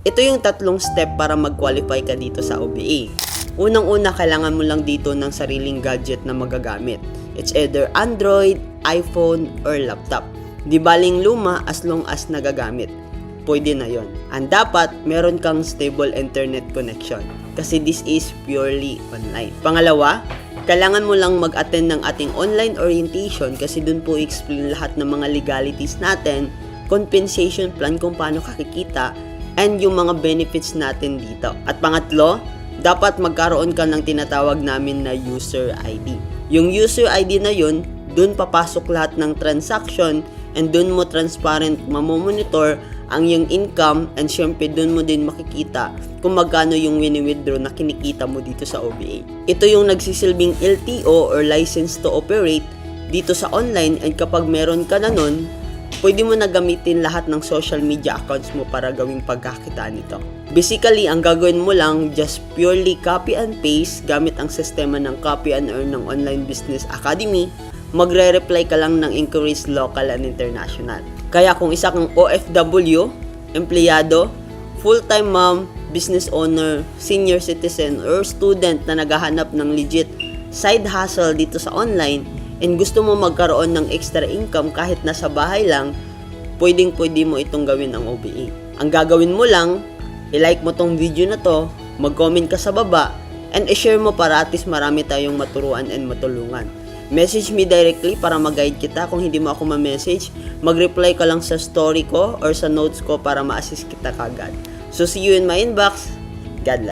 Ito yung tatlong step para mag-qualify ka dito sa OBA. Unang-una, kailangan mo lang dito ng sariling gadget na magagamit. It's either Android, iPhone, or laptop. Di baling luma as long as nagagamit. Pwede na yon. And dapat, meron kang stable internet connection. Kasi this is purely online. Pangalawa, kailangan mo lang mag-attend ng ating online orientation kasi dun po i-explain lahat ng mga legalities natin, compensation plan kung paano kakikita, and yung mga benefits natin dito. At pangatlo, dapat magkaroon ka ng tinatawag namin na user ID. Yung user ID na yun, dun papasok lahat ng transaction and dun mo transparent mamomonitor ang yung income, and syempre dun mo din makikita kung magkano yung wini-withdraw na kinikita mo dito sa OBA. Ito yung nagsisilbing LTO or license to operate dito sa online, and kapag meron ka na nun, pwede mo na gamitin lahat ng social media accounts mo para gawing pagkakitaan nito. Basically, ang gagawin mo lang, just purely copy and paste gamit ang sistema ng Copy and Earn ng Online Business Academy. Magre-reply ka lang ng inquiries local and international. Kaya kung isa kang OFW, empleyado, full-time mom, business owner, senior citizen, or student na naghahanap ng legit side hustle dito sa online, and gusto mo magkaroon ng extra income kahit nasa bahay lang, pwedeng-pwede mo itong gawin ang OBA. Ang gagawin mo lang, i-like mo tong video na to, mag-comment ka sa baba, and i-share mo para at least marami tayong maturuan and matulungan. Message me directly para mag-guide kita. Kung hindi mo ako ma-message, mag-reply ka lang sa story ko or sa notes ko para ma-assist kita kagad. So see you in my inbox. God bless.